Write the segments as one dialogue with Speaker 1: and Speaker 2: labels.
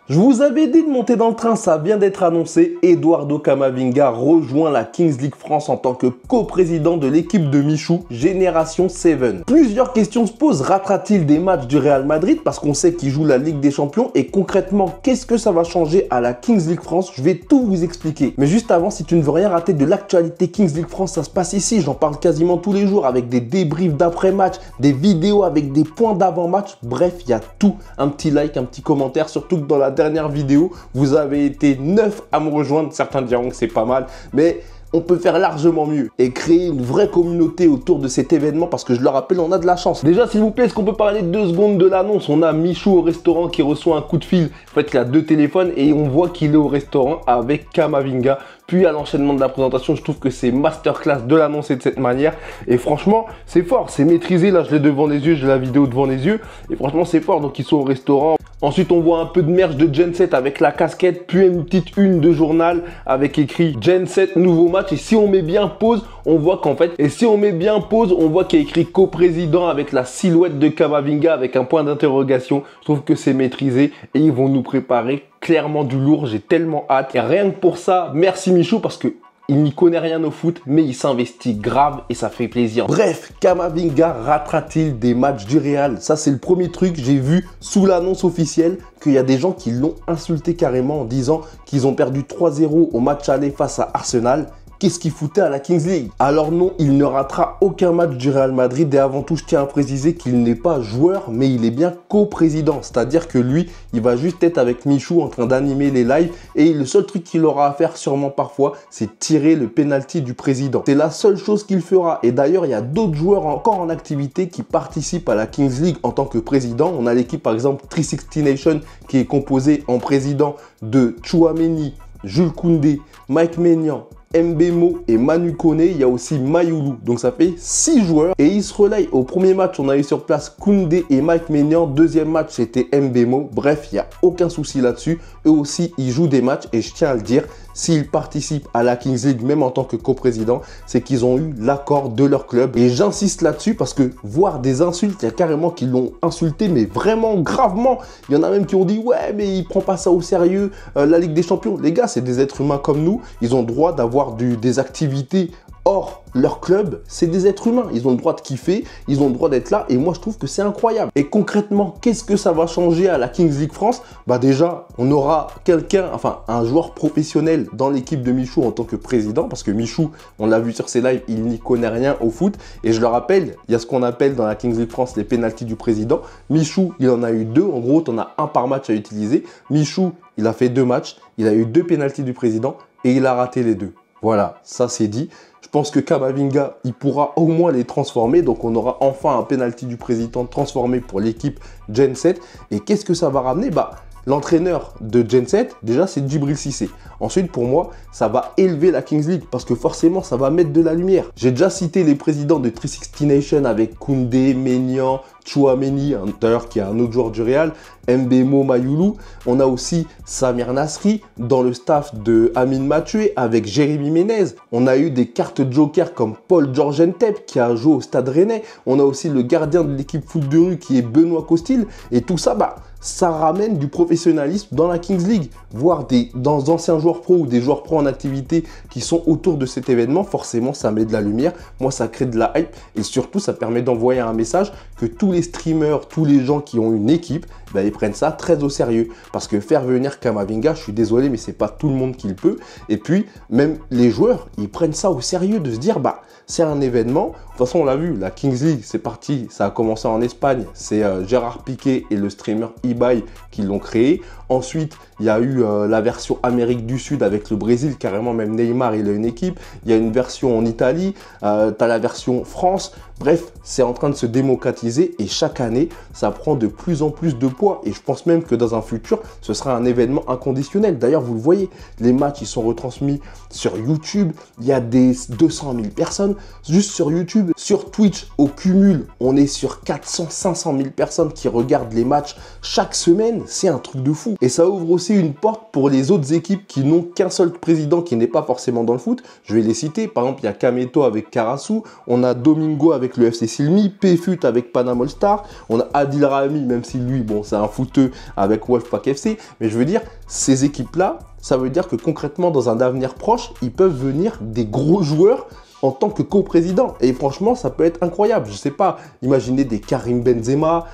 Speaker 1: Je vous avais dit de monter dans le train, ça vient d'être annoncé. Eduardo Camavinga rejoint la Kings League France en tant que coprésident de l'équipe de Michou, Génération 7. Plusieurs questions se posent. Ratera-t-il des matchs du Real Madrid parce qu'on sait qu'il joue la Ligue des Champions? Et concrètement, qu'est-ce que ça va changer à la Kings League France? Je vais tout vous expliquer. Mais juste avant, si tu ne veux rien rater de l'actualité Kings League France, ça se passe ici. J'en parle quasiment tous les jours avec des débriefs d'après-match, des vidéos avec des points d'avant-match. Bref, il y a tout. Un petit like, un petit commentaire, surtout que dans la dernière vidéo, vous avez été 9 à me rejoindre. Certains diront que c'est pas mal, mais on peut faire largement mieux et créer une vraie communauté autour de cet événement parce que je le rappelle, on a de la chance. Déjà, s'il vous plaît, est-ce qu'on peut parler 2 secondes de l'annonce? On a Michou au restaurant qui reçoit un coup de fil. En fait, il a 2 téléphones et on voit qu'il est au restaurant avec Camavinga. Puis à l'enchaînement de la présentation, je trouve que c'est masterclass de l'annoncer de cette manière. Et franchement, c'est fort, c'est maîtrisé. Là, je l'ai devant les yeux, j'ai la vidéo devant les yeux. Et franchement, c'est fort. Donc, ils sont au restaurant. Ensuite, on voit un peu de merch de Genset avec la casquette, puis une petite une de journal avec écrit Genset, nouveau match. Et si on met bien pause, on voit qu'en fait, on voit qu'il y a écrit coprésident avec la silhouette de Camavinga avec un point d'interrogation. Je trouve que c'est maîtrisé et ils vont nous préparer clairement du lourd. J'ai tellement hâte. Et rien que pour ça, merci Michou parce que il n'y connaît rien au foot, mais il s'investit grave et ça fait plaisir. Bref, Camavinga ratera-t-il des matchs du Real? Ça, c'est le premier truc. J'ai vu sous l'annonce officielle qu'il y a des gens qui l'ont insulté carrément en disant qu'ils ont perdu 3-0 au match aller face à Arsenal. Qu'est-ce qu'il foutait à la Kings League? Alors non, il ne ratera aucun match du Real Madrid et avant tout, je tiens à préciser qu'il n'est pas joueur, mais il est bien coprésident. C'est-à-dire que lui, il va juste être avec Michou en train d'animer les lives et le seul truc qu'il aura à faire sûrement parfois, c'est tirer le penalty du président. C'est la seule chose qu'il fera. Et d'ailleurs, il y a d'autres joueurs encore en activité qui participent à la Kings League en tant que président. On a l'équipe par exemple 360 Nation qui est composée en président de Tchouaméni, Jules Koundé, Mike Maignan, Mbemo et Manu Koné, il y a aussi Mayulu. Donc ça fait 6 joueurs et ils se relayent. Au premier match, on a eu sur place Koundé et Mike Maignan. Deuxième match, c'était Mbemo. Bref, il n'y a aucun souci là-dessus. Eux aussi, ils jouent des matchs et je tiens à le dire, s'ils participent à la Kings League, même en tant que coprésident, c'est qu'ils ont eu l'accord de leur club. Et j'insiste là-dessus parce que voir des insultes, il y a carrément qui l'ont insulté, mais vraiment gravement. Il y en a même qui ont dit, ouais, mais il prend pas ça au sérieux, la Ligue des Champions. Les gars, c'est des êtres humains comme nous. Ils ont le droit d'avoir des activités hors leur club, c'est des êtres humains. Ils ont le droit de kiffer, ils ont le droit d'être là et moi je trouve que c'est incroyable. Et concrètement, qu'est-ce que ça va changer à la Kings League France? Bah déjà, on aura quelqu'un, enfin un joueur professionnel dans l'équipe de Michou en tant que président parce que Michou, on l'a vu sur ses lives, il n'y connaît rien au foot. Et je le rappelle, il y a ce qu'on appelle dans la Kings League France les pénaltys du président. Michou, il en a eu 2. En gros, tu en as un par match à utiliser. Michou, il a fait 2 matchs, il a eu 2 pénaltys du président et il a raté les 2. Voilà, ça c'est dit. Je pense que Camavinga, il pourra au moins les transformer. Donc, on aura enfin un penalty du président transformé pour l'équipe Genset. Et qu'est-ce que ça va ramener? Bah, l'entraîneur de Genset, déjà, c'est Djibril Cissé. Ensuite, pour moi, ça va élever la Kings League parce que forcément, ça va mettre de la lumière. J'ai déjà cité les présidents de 360 Nation avec Koundé, Maignan, Tchouaméni, d'ailleurs qui est un autre joueur du Real, Mbemo, Mayulu. On a aussi Samir Nasri dans le staff de Amine Mathieu avec Jérémy Ménez. On a eu des cartes joker comme Paul Georgentep qui a joué au Stade Rennais. On a aussi le gardien de l'équipe foot de rue qui est Benoît Costil. Et tout ça, bah, ça ramène du professionnalisme dans la Kings League. Voir dans anciens joueurs pro ou des joueurs pro en activité qui sont autour de cet événement, forcément, ça met de la lumière. Moi, ça crée de la hype et surtout, ça permet d'envoyer un message que tous les streamers, tous les gens qui ont une équipe, bah, ils prennent ça très au sérieux. Parce que faire venir Camavinga, je suis désolé, mais c'est pas tout le monde qui le peut. Et puis, même les joueurs, ils prennent ça au sérieux de se dire, bah, c'est un événement. De toute façon, on l'a vu, la Kings League, c'est parti. Ça a commencé en Espagne. C'est Gérard Piqué et le streamer Ibai qui l'ont créé. Ensuite, il y a eu la version Amérique du Sud avec le Brésil. Carrément, même Neymar, il a une équipe. Il y a une version en Italie. Tu as la version France. Bref, c'est en train de se démocratiser et chaque année, ça prend de plus en plus de poids. Et je pense même que dans un futur, ce sera un événement inconditionnel. D'ailleurs, vous le voyez, les matchs, ils sont retransmis sur YouTube. Il y a des 200 000 personnes juste sur YouTube. Sur Twitch, au cumul, on est sur 400, 500 000 personnes qui regardent les matchs chaque semaine. C'est un truc de fou. Et ça ouvre aussi une porte pour les autres équipes qui n'ont qu'un seul président qui n'est pas forcément dans le foot. Je vais les citer. Par exemple, il y a Kameto avec Karasu. On a Domingo avec avec le FC Silmi, PFUT avec Panam All Star, on a Adil Rami, même si lui, bon, c'est un footeux avec Wolfpack FC, mais je veux dire, ces équipes-là, ça veut dire que concrètement, dans un avenir proche, ils peuvent venir des gros joueurs en tant que coprésident. Et franchement, ça peut être incroyable. Je sais pas, imaginez des Karim Benzema.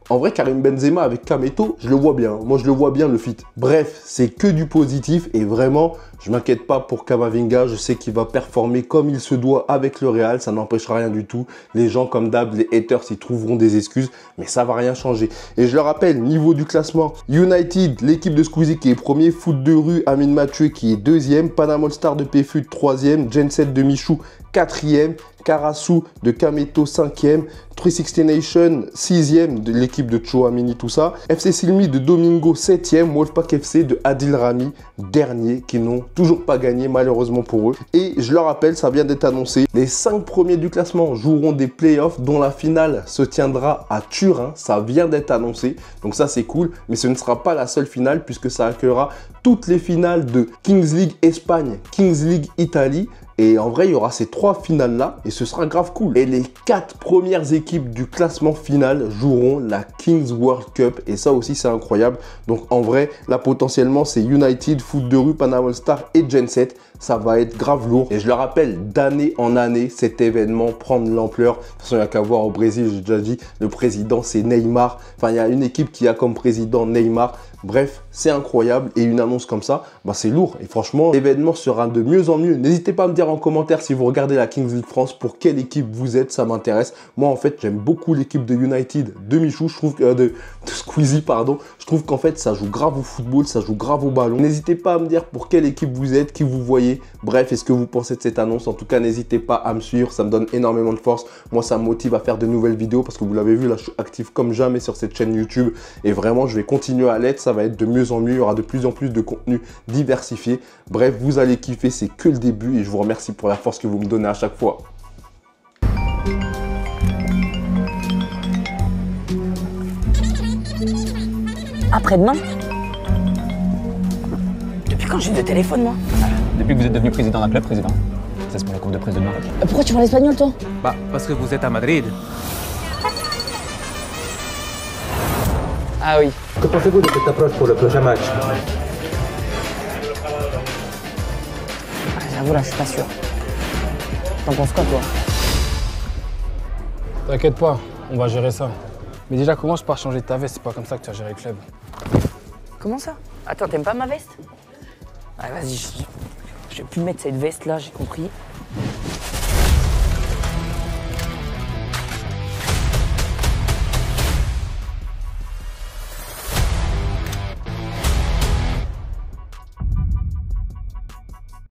Speaker 1: En vrai, Karim Benzema avec Kameto, je le vois bien. Moi, je le vois bien, le fit. Bref, c'est que du positif et vraiment, je m'inquiète pas pour Camavinga. Je sais qu'il va performer comme il se doit avec le Real. Ça n'empêchera rien du tout. Les gens, comme d'hab, les haters, ils trouveront des excuses, mais ça va rien changer. Et je le rappelle, niveau du classement, United, l'équipe de Squeezie qui est premier, Foot de rue, Amine Mathieu qui est deuxième, Panam All Star de PFUT troisième, Genset de Michou quatrième, Karasu de Kameto 5e, 360 Nation 6e de l'équipe de Chouamini, tout ça. FC Silmi de Domingo 7e, Wolfpack FC de Adil Rami dernier, qui n'ont toujours pas gagné malheureusement pour eux. Et je le rappelle, ça vient d'être annoncé, les 5 premiers du classement joueront des playoffs dont la finale se tiendra à Turin. Ça vient d'être annoncé, donc ça c'est cool, mais ce ne sera pas la seule finale puisque ça accueillera toutes les finales de Kings League Espagne, Kings League Italie. Et en vrai, il y aura ces 3 finales-là et ce sera grave cool. Et les 4 premières équipes du classement final joueront la Kings World Cup. Et ça aussi, c'est incroyable. Donc en vrai, là, potentiellement, c'est United, Foot de rue, Panam All Star et Genset. Ça va être grave lourd. Et je le rappelle, d'année en année, cet événement prend de l'ampleur. De toute façon, il n'y a qu'à voir au Brésil, j'ai déjà dit, le président, c'est Neymar. Enfin, il y a une équipe qui a comme président Neymar. Bref, c'est incroyable et une annonce comme ça, bah c'est lourd. Et franchement, l'événement sera de mieux en mieux. N'hésitez pas à me dire en commentaire si vous regardez la Kings League France, pour quelle équipe vous êtes, ça m'intéresse. Moi, en fait, j'aime beaucoup l'équipe de United, de Michou, je trouve que de Squeezie, pardon. Je trouve qu'en fait, ça joue grave au football, ça joue grave au ballon. N'hésitez pas à me dire pour quelle équipe vous êtes, qui vous voyez. Bref, est-ce que vous pensez de cette annonce? En tout cas, n'hésitez pas à me suivre, ça me donne énormément de force. Moi, ça me motive à faire de nouvelles vidéos parce que vous l'avez vu, là, je suis actif comme jamais sur cette chaîne YouTube. Et vraiment, je vais continuer à l'être, ça va être de mieux en mieux. Il y aura de plus en plus de contenu diversifié. Bref, vous allez kiffer, c'est que le début et je vous remercie pour la force que vous me donnez à chaque fois.
Speaker 2: Après-demain? Depuis quand j'ai deux téléphones, moi?
Speaker 3: Depuis que vous êtes devenu président d'un club, président. Ça, c'est pour la cour de presse de demain.
Speaker 2: Pourquoi tu parles espagnol, toi?
Speaker 3: Bah, parce que vous êtes à Madrid.
Speaker 2: Ah oui.
Speaker 4: Que pensez-vous de cette approche pour le prochain match?
Speaker 2: J'avoue, là, je suis pas sûr. T'en penses quoi, toi?
Speaker 5: T'inquiète pas, on va gérer ça. Mais déjà, commence par changer ta veste, c'est pas comme ça que tu vas gérer le club.
Speaker 2: Comment ça? Attends, t'aimes pas ma veste? Ouais, vas-y, je vais plus mettre cette veste-là, j'ai compris.